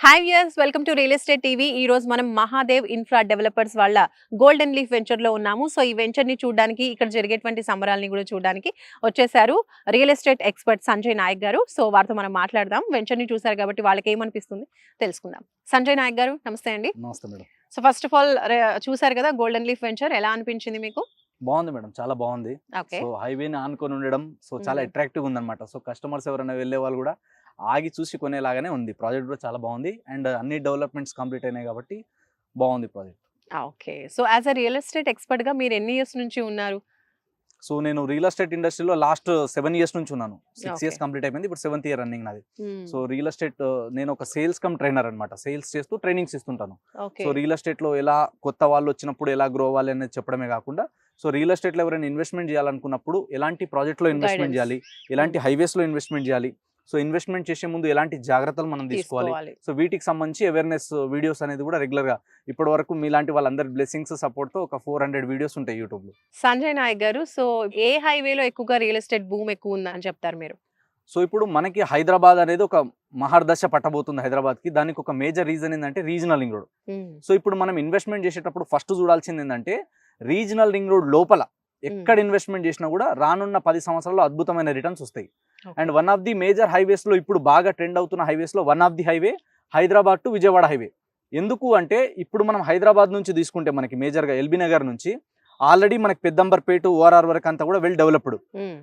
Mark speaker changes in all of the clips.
Speaker 1: Hi viewers, welcome to real estate TV. ఈ రోజు మనం మహాదేవ్ ఇన్ఫ్రా డెవలపర్స్ వాళ్ళ గోల్డెన్ లీఫ్ వెంచర్ లో ఉన్నాము. సో ఈ వెంచర్ ని చూడడానికి, ఇక్కడ జరిగేటువంటి సంబరాలని కూడా చూడడానికి వచ్చేసారు real estate expert Sanjay Nayak గారు. సో వారితో మనం మాట్లాడదాం. వెంచర్ ని చూసారు కాబట్టి వాళ్ళకి ఏమనిపిస్తుంది తెలుసుకుందాం. సంజయ్ నాయక్ గారు, నమస్తే అండి.
Speaker 2: నమస్తే madam.
Speaker 1: So first of all చూసారు కదా గోల్డెన్ లీఫ్ వెంచర్, ఎలా అనిపించింది మీకు?
Speaker 2: బాగుంది మేడం, చాలా బాగుంది.
Speaker 1: ఓకే.
Speaker 2: సో హైవేని ఆనుకొని ఉండడం చాలా అట్రాక్టివ్ ఉందన్నమాట. సో కస్టమర్స్ ఎవరైనా వెళ్ళే వాళ్ళు కూడా ఆగి చూసి కొనేలాగానే ఉంది. ప్రాజెక్ట్ కూడా చాలా బాగుంది అండ్ అన్ని డెవలప్మెంట్స్ కంప్లీట్ అయినాయి కాబట్టి బాగుంది project.
Speaker 1: Okay. So as a real estate expert గా మీరు ఎన్ని ఇయర్స్ నుంచి ఉన్నారు?
Speaker 2: సో నేను రియల్ ఎస్టేట్ ఇండస్ట్రీలో లాస్ట్ 7 years నుంచి ఉన్నాను. 6
Speaker 1: Okay.
Speaker 2: years కంప్లీట్ అయిపోయింది, ఇప్పుడు 7th year రన్నింగ్ నాది.
Speaker 1: Hmm.
Speaker 2: సో రియల్ ఎస్టేట్ నేను ఒక సేల్స్ కమ్ ట్రైనర్ అనమాట. సేల్స్ చేస్తూ ట్రైనింగ్స్ ఇస్తుంటాను.
Speaker 1: ఓకే.
Speaker 2: సో రియల్ ఎస్టేట్లో ఎలా కొత్త వాళ్ళు వచ్చినప్పుడు ఎలా గ్రో అవ్వాలి అనేది చెప్పడమే కాకుండా, సో రియల్ ఎస్టేట్లో ఎవరైనా ఇన్వెస్ట్మెంట్ చేయాలనుకున్నప్పుడు ఎలాంటి ప్రాజెక్ట్లో ఇన్వెస్ట్మెంట్ చేయాలి, ఎలాంటి హైవేస్లో ఇన్వెస్ట్మెంట్ చేయాలి, సో ఇన్వెస్ట్మెంట్ చేసే ముందు ఎలాంటి జాగ్రత్తలు మనం తీసుకోవాలి, సో వీటికి సంబంధించి అవేర్నెస్ వీడియోస్ అనేది కూడా రెగ్యులర్ గా ఇప్పటి వరకు మీలాంటి వాళ్ళందరి బ్లెస్సింగ్స్ సపోర్ట్ తో ఒక 400 వీడియోస్ ఉంటాయి యూట్యూబ్ లో.
Speaker 1: సంజయ్ నాయక్ గారు, సో ఏ హైవేలో ఎక్కువగా రియల్ ఎస్టేట్ భూమి ఎక్కువ ఉందని చెప్తారు మీరు?
Speaker 2: సో ఇప్పుడు మనకి హైదరాబాద్ అనేది ఒక మహర్దశ పట్టబోతుంది హైదరాబాద్ కి. దానికి ఒక మేజర్ రీజన్ ఏంటంటే రీజనల్ రింగ్ రోడ్. సో ఇప్పుడు మనం ఇన్వెస్ట్మెంట్ చేసేటప్పుడు ఫస్ట్ చూడాల్సింది ఏంటంటే రీజనల్ రింగ్ రోడ్ లోపల ఎక్కడ ఇన్వెస్ట్మెంట్ చేసినా కూడా రానున్న 10 సంవత్సరాల్లో అద్భుతమైన రిటర్న్స్ వస్తాయి. And one of the major highways లో ఇప్పుడు బాగా ట్రెండ్ అవుతున్న హైవేస్ లో one of the highway Hyderabad to Vijayawada highway. ఎందుకు అంటే ఇప్పుడు మనం హైదరాబాద్ నుంచి తీసుకుంటే మనకి మేజర్ గా ఎల్బీ నగర్ నుంచి ఆల్రెడీ మనకి పెద్దంబర్పేట ఓఆర్ఆర్ వరకు అంతా కూడా వెల్ డెవలప్డ్.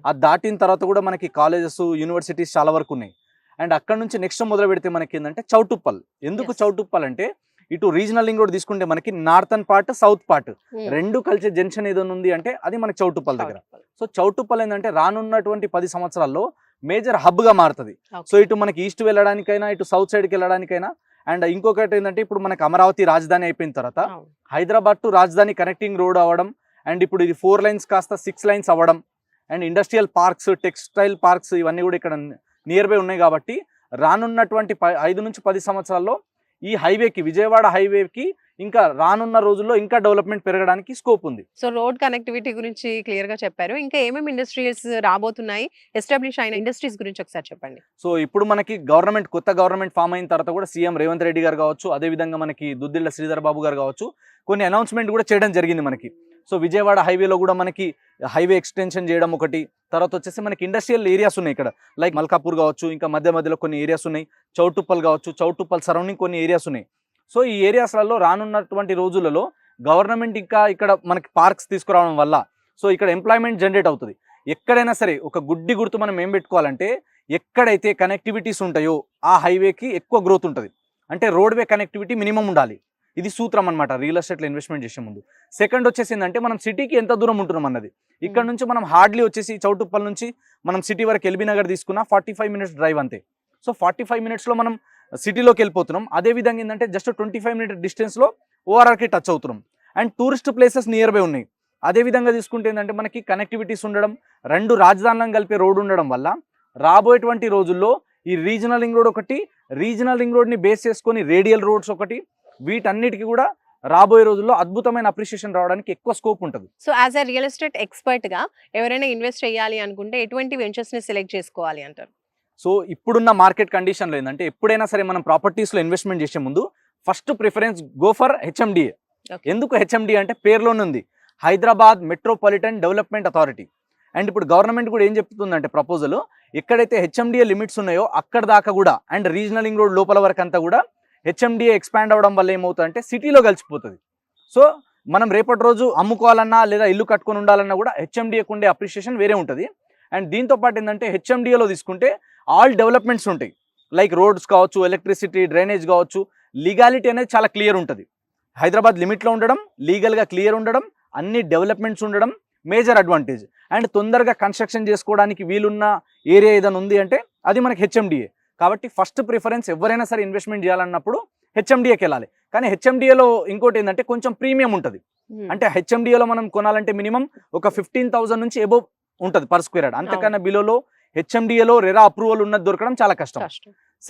Speaker 2: అది దాటిన తర్వాత కూడా మనకి కాలేజెస్ యూనివర్సిటీస్ చాలా వరకు ఉన్నాయి. అండ్ అక్కడ నుంచి నెక్స్ట్ మొదలు పెడితే మనకి ఏంటంటే చౌటుప్పల్. ఎందుకు చౌటుప్పల్ అంటే ఇటు రీజనల్ లింక్ రోడ్ తీసుకుంటే మనకి నార్థన్ పార్ట్ సౌత్ పార్ట్ రెండు కలిసే జంక్షన్ ఏదైనా ఉంది అంటే అది మనకి చౌటుప్పల్ దగ్గర. సో చౌటుప్పల్ ఏంటంటే రానున్నటువంటి 10 సంవత్సరాల్లో మేజర్ హబ్ గా మారుతుంది. సో ఇటు మనకి ఈస్ట్ వెళ్ళడానికైనా, ఇటు సౌత్ సైడ్ కి వెళ్ళడానికైనా. అండ్ ఇంకొకటి ఏంటంటే ఇప్పుడు మనకి అమరావతి రాజధాని అయిపోయిన తర్వాత హైదరాబాద్ టు రాజధాని కనెక్టింగ్ రోడ్ అవ్వడం, అండ్ ఇప్పుడు ఇది 4 lanes కాస్త 6 lanes అవ్వడం, and industrial parks, textile parks ఇవన్నీ కూడా ఇక్కడ నియర్ బై ఉన్నాయి. కాబట్టి రానున్నటువంటి 5 నుంచి 10 సంవత్సరాల్లో ఈ హైవేకి, విజయవాడ హైవేకి ఇంకా రానున్న రోజుల్లో ఇంకా డెవలప్మెంట్ పెరగడానికి స్కోప్ ఉంది.
Speaker 1: సో రోడ్ కనెక్టివిటీ గురించి క్లియర్ గా చెప్పారు. ఇంకా ఏమేమి ఇండస్ట్రీస్ రాబోతున్నాయి, ఎస్టాబ్లిష్ అయిన ఇండస్ట్రీస్ గురించి ఒకసారి చెప్పండి.
Speaker 2: సో ఇప్పుడు మనకి కొత్త గవర్నమెంట్ ఫామ్ అయిన తర్వాత కూడా సీఎం రేవంత్ రెడ్డి గారు కావచ్చు, అదేవిధంగా మనకి దుద్దిళ్ల శ్రీధర్ బాబు గారు కావచ్చు, కొన్ని అనౌన్స్మెంట్ కూడా చేయడం జరిగింది మనకి. సో విజయవాడ హైవేలో కూడా మనకి హైవే ఎక్స్టెన్షన్ చేయడం ఒకటి. తర్వాత వచ్చేసి మనకి ఇండస్ట్రియల్ ఏరియాస్ ఉన్నాయి ఇక్కడ, లైక్ మల్కాపూర్ కావచ్చు, ఇంకా మధ్యలో కొన్ని ఏరియాస్ ఉన్నాయి. చౌటుప్పల్ కావచ్చు, చౌటుప్పల్ సరౌండింగ్ కొన్ని ఏరియాస్ ఉన్నాయి. సో ఈ ఏరియాస్లలో రానున్నటువంటి రోజులలో గవర్నమెంట్ ఇంకా ఇక్కడ మనకి పార్క్స్ తీసుకురావడం వల్ల సో ఇక్కడ ఎంప్లాయ్మెంట్ జనరేట్ అవుతుంది. ఎక్కడైనా సరే ఒక గుడ్డి గుర్తు మనం ఏం పెట్టుకోవాలంటే, ఎక్కడైతే కనెక్టివిటీస్ ఉంటాయో ఆ హైవేకి ఎక్కువ గ్రోత్ ఉంటుంది. అంటే రోడ్వే కనెక్టివిటీ మినిమం ఉండాలి. ఇది సూత్రం అనమాట రియల్ ఎస్టేట్లో ఇన్వెస్ట్మెంట్ చేసే ముందు. సెకండ్ వచ్చేసి ఏంటంటే మనం సిటీకి ఎంత దూరం ఉంటున్నాం అన్నది. ఇక్కడ నుంచి మనం హార్డ్లీ వచ్చేసి చౌటుప్పల్ నుంచి మనం సిటీ వరకు ఎల్బీ నగర్ తీసుకున్న 45 minutes డ్రైవ్ అంతే. సో 45 minutesలో మనం సిటీలోకి వెళ్ళిపోతున్నాం. అదేవిధంగా ఏంటంటే జస్ట్ 25 minute డిస్టెన్స్లో ఓఆర్ఆర్కి టచ్ అవుతున్నాం. And tourist places near by ఉన్నాయి. అదేవిధంగా తీసుకుంటే ఏంటంటే మనకి కనెక్టివిటీస్ ఉండడం, 2 రాజధానులను కలిపే రోడ్ ఉండడం వల్ల రాబోయేటువంటి రోజుల్లో ఈ రీజనల్ రింగ్ రోడ్ ఒకటి, రీజనల్ రింగ్ రోడ్ని బేస్ చేసుకొని రేడియల్ రోడ్స్ ఒకటి, వీటన్నిటికీ కూడా రాబోయే రోజుల్లో అద్భుతమైన అప్రిషియేషన్ రావడానికి ఎక్కువ స్కోప్ ఉంటుంది.
Speaker 1: So as a real estate expert గా ఎవరైనా ఇన్వెస్ట్ చేయాలి అనుకుంటే ఎటువంటి వెంచర్స్ ని సెలెక్ట్ చేసుకోవాలి అంటారు?
Speaker 2: సో ఇప్పుడున్న మార్కెట్ కండిషన్లో ఏంటంటే ఎప్పుడైనా సరే మనం ప్రాపర్టీస్లో ఇన్వెస్ట్మెంట్ చేసే ముందు first preference go for HMDA. ఎందుకు హెచ్ఎండిఏ అంటే పేరులోనే ఉంది, Hyderabad metropolitan development authority. And ఇప్పుడు గవర్నమెంట్ కూడా ఏం చెప్తుందంటే ప్రపోజల్, ఎక్కడైతే హెచ్ఎండిఏ లిమిట్స్ ఉన్నాయో అక్కడ దాకా కూడా, అండ్ రీజనల్ రింగ్ రోడ్ లోపల వరకు అంతా కూడా హెచ్ఎండిఏ ఎక్స్పాండ్ అవ్వడం వల్ల ఏమవుతుందంటే సిటీలో కలిసిపోతుంది. సో మనం రేపటి రోజు అమ్ముకోవాలన్నా లేదా ఇల్లు కట్టుకొని ఉండాలన్నా కూడా హెచ్ఎండిఏకి ఉండే అప్రిషియేషన్ వేరే ఉంటుంది. అండ్ దీంతో పాటు ఏంటంటే హెచ్ఎండిఏలో తీసుకుంటే ఆల్ డెవలప్మెంట్స్ ఉంటాయి, లైక్ రోడ్స్ కావచ్చు, ఎలక్ట్రిసిటీ, డ్రైనేజ్ కావచ్చు. లీగాలిటీ అనేది చాలా క్లియర్ ఉంటుంది. హైదరాబాద్ లిమిట్లో ఉండడం, లీగల్గా క్లియర్ ఉండడం, అన్ని డెవలప్మెంట్స్ ఉండడం మేజర్ అడ్వాంటేజ్. అండ్ తొందరగా కన్స్ట్రక్షన్ చేసుకోవడానికి వీలున్న ఏరియా ఏదైనా ఉంది అంటే అది మనకి హెచ్ఎండిఏ. కాబట్టి ఫస్ట్ ప్రిఫరెన్స్ ఎవరైనా సరే ఇన్వెస్ట్మెంట్ చేయాలన్నప్పుడు హెచ్ఎండిఏకి వెళ్ళాలి. కానీ హెచ్ఎండిఏలో ఇంకోటి ఏంటంటే కొంచెం ప్రీమియం ఉంటుంది. అంటే హెచ్ఎండిఏలో మనం కొనాలంటే మినిమం ఒక 15,000 నుంచి ఎబోవ్ ఉంటుంది పర్ స్క్వేర్ యార్డ్. అంతకన్నా బిలోలో హెచ్ఎండిఏలో రెరా అప్రూవల్ ఉన్నది దొరకడం చాలా కష్టం.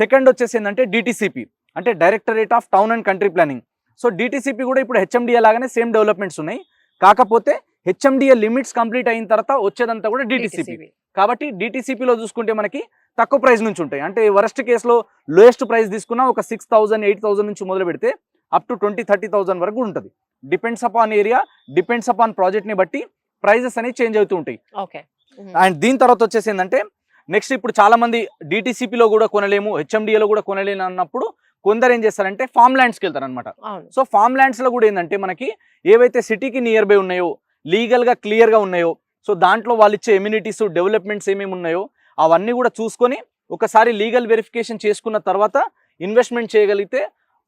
Speaker 2: సెకండ్ వచ్చేసి ఏంటంటే డిటిసిపి, అంటే directorate of town and country planning. So DTCP కూడా ఇప్పుడు హెచ్ఎండిఏ లాగానే సేమ్ డెవలప్మెంట్స్ ఉన్నాయి. కాకపోతే హెచ్ఎండిఏ లిమిట్స్ కంప్లీట్ అయిన తర్వాత వచ్చేదంతా కూడా డిటిసిపి. కాబట్టి డిటిసిపిలో చూసుకుంటే మనకి తక్కువ ప్రైస్ నుంచి ఉంటాయి. అంటే వరస్ట్ కేసులో లోయెస్ట్ ప్రైస్ తీసుకున్నా ఒక 6,000 8,000 నుంచి మొదలు పెడితే అప్ టు 20-30,000 వరకు ఉంటుంది. Depends upon area, depends upon ప్రాజెక్ట్ని బట్టి ప్రైజెస్ అనేవి చేంజ్ అవుతూ ఉంటాయి. అండ్ దీని తర్వాత వచ్చేసి ఏంటంటే నెక్స్ట్ ఇప్పుడు చాలా మంది డిటిసిపిలో కూడా కొనలేము, హెచ్ఎండిఏలో కూడా కొనలేము అన్నప్పుడు కొందరు ఏం చేస్తారంటే ఫామ్ ల్యాండ్స్కి వెళ్తారు అనమాట. సో ఫామ్ ల్యాండ్స్లో కూడా ఏంటంటే మనకి ఏవైతే సిటీకి నియర్ బై ఉన్నాయో, లీగల్గా క్లియర్గా ఉన్నాయో, సో దాంట్లో వాళ్ళు ఇచ్చే ఎమ్యూనిటీస్ డెవలప్మెంట్స్ ఏమేమి ఉన్నాయో అవన్నీ కూడా చూసుకొని ఒకసారి లీగల్ వెరిఫికేషన్ చేసుకున్న తర్వాత ఇన్వెస్ట్మెంట్ చేయగలిగితే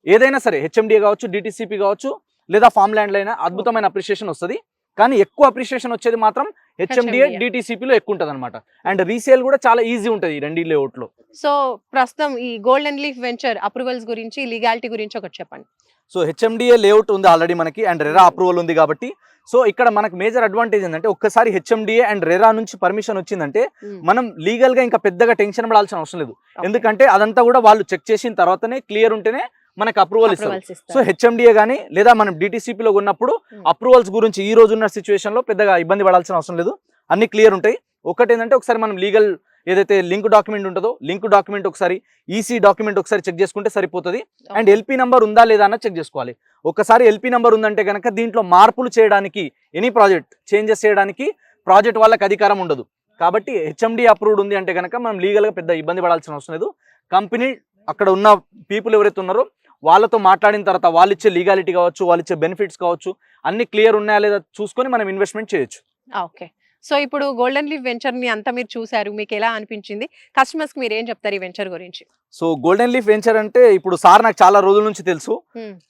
Speaker 2: ఏదైనా సరే హెచ్ఎండిఏ కావచ్చు, డిటిసిపి కావచ్చు, లేదా ఫామ్ ల్యాండ్లో అయినా అద్భుతమైన అప్రిషియేషన్ వస్తుంది. కానీ ఎక్కువ అప్రిషియేషన్ వచ్చేది మాత్రం హెచ్ఎండిఏ డిటిసిపిలో ఎక్కువ ఉంటుంది అనమాట. అండ్ రీసేల్ కూడా చాలా ఈజీ ఉంటుంది ఈ రెండు లేఅవుట్లో.
Speaker 1: సో ప్రస్తుతం ఈ గోల్డెన్ లీఫ్ వెంచర్ అప్రూవల్స్ గురించి, లీగాలిటీ గురించి ఒకటి చెప్పండి.
Speaker 2: సో హెచ్ఎండిఏ లేఅవుట్ ఉంది ఆల్రెడీ మనకి, అండ్ రెరా అప్రూవల్ ఉంది కాబట్టి సో ఇక్కడ మనకు మేజర్ అడ్వాంటేజ్ ఏంటంటే ఒక్కసారి హెచ్ఎండిఏ అండ్ రెరా నుంచి పర్మిషన్ వచ్చిందంటే మనం లీగల్ గా ఇంకా పెద్దగా టెన్షన్ పడాల్సిన అవసరం లేదు. ఎందుకంటే అదంతా కూడా వాళ్ళు చెక్ చేసిన తర్వాతనే క్లియర్ ఉంటేనే మనకు అప్రూవల్ ఇస్తారు. సో హెచ్ఎండిఏ కానీ లేదా మనం డిటిసిపిలో ఉన్నప్పుడు అప్రూవల్స్ గురించి ఈ రోజు ఉన్న సిచ్యువేషన్ లో పెద్దగా ఇబ్బంది పడాల్సిన అవసరం లేదు, అన్ని క్లియర్ ఉంటాయి. ఒకటి ఏంటంటే ఒకసారి మనం లీగల్ ఏదైతే లింక్ డాక్యుమెంట్ ఉంటుందో లింక్ డాక్యుమెంట్ ఒకసారి, ఈసీ డాక్యుమెంట్ ఒకసారి చెక్ చేసుకుంటే సరిపోతుంది. అండ్ ఎల్పీ నంబర్ ఉందా లేదా అన్న చెక్ చేసుకోవాలి. ఒకసారి ఎల్పీ నంబర్ ఉందంటే కనుక దీంట్లో మార్పులు చేయడానికి, ఎనీ ప్రాజెక్ట్ చేంజెస్ చేయడానికి ప్రాజెక్ట్ వాళ్ళకి అధికారం ఉండదు. కాబట్టి హెచ్ఎండి అప్రూవ్డ్ ఉంది అంటే కనుక మనం లీగల్గా పెద్ద ఇబ్బంది పడాల్సిన అవసరం లేదు. కంపెనీ అక్కడ ఉన్న పీపుల్ ఎవరైతే ఉన్నారో వాళ్ళతో మాట్లాడిన తర్వాత వాళ్ళు ఇచ్చే లీగాలిటీ కావచ్చు, వాళ్ళు ఇచ్చే బెనిఫిట్స్ కావచ్చు, అన్ని క్లియర్ ఉన్నాయా లేదా చూసుకొని మనం ఇన్వెస్ట్మెంట్ చేయొచ్చు.
Speaker 1: ఓకే. సో ఇప్పుడు గోల్డెన్ లీఫ్ వెంచర్ ని అంతా మీరు చూసారు, మీకు ఎలా అనిపించింది? కస్టమర్స్ కి మీరు ఏం చెప్తారు ఈ వెంచర్ గురించి?
Speaker 2: సో గోల్డెన్ లీఫ్ వెంచర్ అంటే ఇప్పుడు సార్ నాకు చాలా రోజుల నుంచి తెలుసు,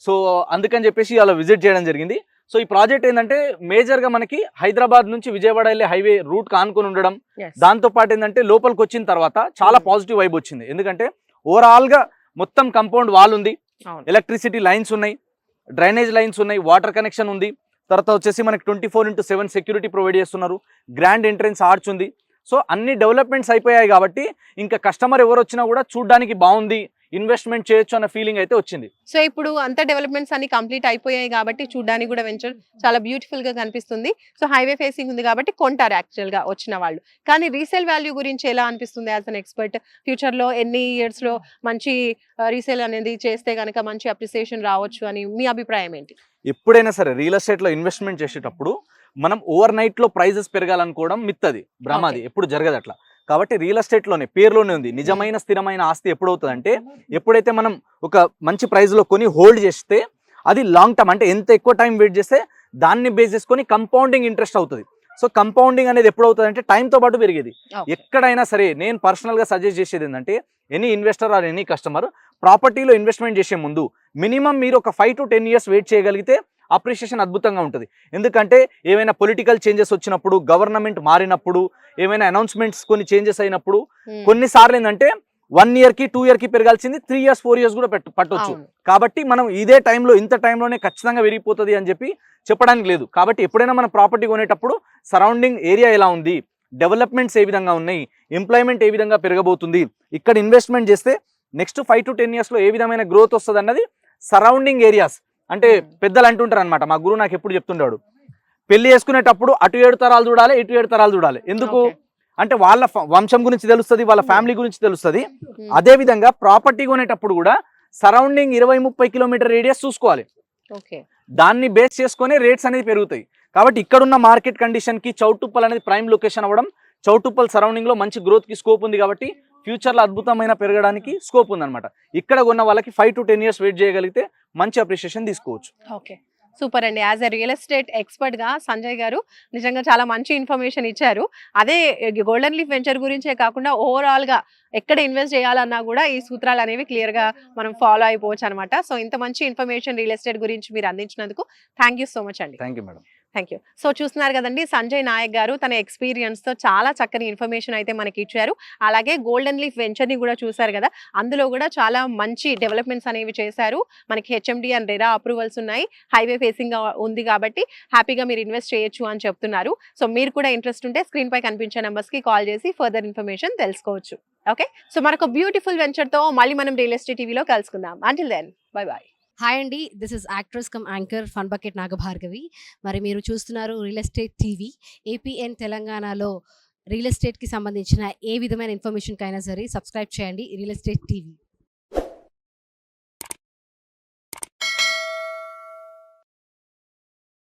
Speaker 2: సో అందుకని చెప్పేసి అలా విజిట్ చేయడం జరిగింది. సో ఈ ప్రాజెక్ట్ ఏంటంటే మేజర్ గా మనకి హైదరాబాద్ నుంచి విజయవాడ వెళ్ళే హైవే రూట్ కానుకొని ఉండడం, దాంతో పాటు ఏంటంటే లోపలికి వచ్చిన తర్వాత చాలా పాజిటివ్ వైబ్ వచ్చింది. ఎందుకంటే ఓవరాల్ గా మొత్తం కంపౌండ్ వాల్ ఉంది, ఎలక్ట్రిసిటీ లైన్స్ ఉన్నాయి, డ్రైనేజ్ లైన్స్ ఉన్నాయి, వాటర్ కనెక్షన్ ఉంది. తర్వాత వచ్చేసి మనకి 24/7 సెక్యూరిటీ ప్రొవైడ్ చేస్తున్నారు, గ్రాండ్ ఎంట్రెన్స్ ఆర్చ్ ఉంది. సో అన్ని డెవలప్మెంట్స్ అయిపోయాయి కాబట్టి ఇంకా కస్టమర్ ఎవరు వచ్చినా కూడా చూడడానికి బాగుంది, ఇన్వెస్ట్మెంట్ చేయొచ్చు అన్న ఫీలింగ్ అయితే వచ్చింది.
Speaker 1: సో ఇప్పుడు అంత డెవలప్మెంట్స్ అన్ని కంప్లీట్ అయిపోయాయి కాబట్టి చూడడానికి కూడా వెంచర్ చాలా బ్యూటిఫుల్ గా కనిపిస్తుంది. సో హైవే ఫేసింగ్ ఉంది కాబట్టి కొంటారు యాక్చువల్ గా వచ్చిన వాళ్ళు. కానీ రీసేల్ వాల్యూ గురించి ఎలా అనిపిస్తుంది యాజ్ అన్ ఎక్స్పర్ట్? ఫ్యూచర్ లో ఎన్ని ఇయర్స్ లో మంచి రీసేల్ అనేది చేస్తే కనుక మంచి అప్రిసియేషన్ రావచ్చు అని మీ అభిప్రాయం ఏంటి?
Speaker 2: ఎప్పుడైనా సరే రియల్ ఎస్టేట్ లో ఇన్వెస్ట్మెంట్ చేసేటప్పుడు మనం ఓవర్ నైట్ లో ప్రైజెస్ పెరగాలనుకోవడం మిత్తది, భ్రమది, ఎప్పుడు జరగదు అట్లా. కాబట్టి రియల్ ఎస్టేట్ లోనే పేరులోనే ఉంది, నిజమైన స్థిరమైన ఆస్తి ఎప్పుడవుతుంది అంటే ఎప్పుడైతే మనం ఒక మంచి ప్రైస్ లో కొని హోల్డ్ చేస్తే అది లాంగ్ టర్మ్, అంటే ఎంత ఎక్కువ టైం వెయిట్ చేస్తే దాన్ని బేస్ చేసుకొని కంపౌండింగ్ ఇంట్రెస్ట్ అవుతుంది. సో కంపౌండింగ్ అనేది ఎప్పుడు అవుతుంది అంటే టైంతో పాటు పెరిగేది. ఎక్కడైనా సరే నేను పర్సనల్ గా సజెస్ట్ చేసేది ఏంటంటే any investor or any customer ప్రాపర్టీలో ఇన్వెస్ట్మెంట్ చేసే ముందు మినిమం మీరు ఒక 5 to 10 years వెయిట్ చేయగలిగితే అప్రిషియేషన్ అద్భుతంగా ఉంటుంది. ఎందుకంటే ఏమైనా పొలిటికల్ చేంజెస్ వచ్చినప్పుడు, గవర్నమెంట్ మారినప్పుడు, ఏమైనా అనౌన్స్మెంట్స్ కొన్ని చేంజెస్ అయినప్పుడు కొన్నిసార్లు ఏంటంటే 1 year కి 2 year కి పెరగాల్సింది 3 years 4 years కూడా పట్టొచ్చు. కాబట్టి మనం ఇదే టైంలో ఇంత టైంలోనే ఖచ్చితంగా విరిగిపోతుంది అని చెప్పడానికి లేదు. కాబట్టి ఎప్పుడైనా మనం ప్రాపర్టీ కొనేటప్పుడు సరౌండింగ్ ఏరియా ఎలా ఉంది, డెవలప్మెంట్స్ ఏ విధంగా ఉన్నాయి, ఎంప్లాయ్మెంట్ ఏ విధంగా పెరగబోతుంది, ఇక్కడ ఇన్వెస్ట్మెంట్ చేస్తే నెక్స్ట్ 5 to 10 years లో ఏ విధమైన గ్రోత్ వస్తుంది అన్నది సరౌండింగ్ ఏరియాస్. అంటే పెద్దలు అంటుంటారు అనమాట, మా గురువు నాకు ఎప్పుడు చెప్తుండేవాడు, పెళ్లి చేసుకునేటప్పుడు అటు 7 తరాలు చూడాలి, ఇటు 7 తరాలు చూడాలి. ఎందుకు అంటే వాళ్ళ వంశం గురించి తెలుస్తుంది, వాళ్ళ ఫ్యామిలీ గురించి తెలుస్తుంది. అదే విధంగా ప్రాపర్టీ కొనేటప్పుడు కూడా సరౌండింగ్ 20-30 కిలోమీటర్ రేడియస్ చూసుకోవాలి. దాన్ని బేస్ చేసుకునే రేట్స్ అనేది పెరుగుతాయి. కాబట్టి ఇక్కడున్న మార్కెట్ కండిషన్ కి చౌటుప్పల్ అనేది ప్రైమ్ లొకేషన్ అవ్వడం, చౌటుప్పల్ సరౌండింగ్ లో మంచి గ్రోత్ కి స్కోప్ ఉంది. కాబట్టి ఫ్యూచర్ లో అద్భుతమైన పెరగడానికి స్కోప్ ఉందన్నమాట. ఇక్కడ ఉన్న వాళ్ళకి 5 to 10 years వెయిట్ చేయగలిగితే మంచి అప్రిషియేషన్ తీసుకోవచ్చు.
Speaker 1: ఓకే, సూపర్ అండి. As a real estate expert గా సంజయ్ గారు నిజంగా చాలా మంచి ఇన్ఫర్మేషన్ ఇచ్చారు. అదే గోల్డెన్ లీఫ్ వెంచర్ గురించే కాకుండా ఓవరాల్ గా ఎక్కడ ఇన్వెస్ట్ చేయాలన్నా కూడా ఈ సూత్రాలు అనేవి క్లియర్ గా మనం ఫాలో అయిపోవచ్చు అనమాట. సో ఇంత మంచి ఇన్ఫర్మేషన్ రియల్ ఎస్టేట్ గురించి మీరు అందించినందుకు థ్యాంక్ యూ సో మచ్ అండి.
Speaker 2: Thank you madam.
Speaker 1: Thank you. So చూస్తున్నారు కదండి, సంజయ్ నాయక్ గారు తన ఎక్స్పీరియన్స్ తో చాలా చక్కని ఇన్ఫర్మేషన్ అయితే మనకి ఇచ్చారు. అలాగే గోల్డెన్ లీఫ్ వెంచర్ ని కూడా చూసారు కదా, అందులో కూడా చాలా మంచి డెవలప్మెంట్స్ అనేవి చేశారు. మనకి హెచ్ఎండి అండ్ రెరా అప్రూవల్స్ ఉన్నాయి, హైవే ఫేసింగ్ ఉంది కాబట్టి హ్యాపీగా మీరు ఇన్వెస్ట్ చేయొచ్చు అని చెప్తున్నారు. సో మీరు కూడా ఇంట్రెస్ట్ ఉంటే స్క్రీన్ పై కనిపించే నెంబర్స్ కి కాల్ చేసి ఫర్దర్ ఇన్ఫర్మేషన్ తెలుసుకోవచ్చు. ఓకే, సో మనకు బ్యూటిఫుల్ వెంచర్ తో మళ్ళీ మనం రియల్ ఎస్టేట్ టీవీలో కలుసుకుందాం. Until then bye bye.
Speaker 3: Hi అండి, this is actress cum anchor fun bucket Nagabhargavi. మరి మీరు చూస్తున్నారు రియల్ ఎస్టేట్ టీవీ. ఏపీఎన్ తెలంగాణలో రియల్ ఎస్టేట్కి సంబంధించిన ఏ విధమైన ఇన్ఫర్మేషన్కైనా సరే సబ్స్క్రైబ్ చేయండి రియల్ ఎస్టేట్ టీవీ.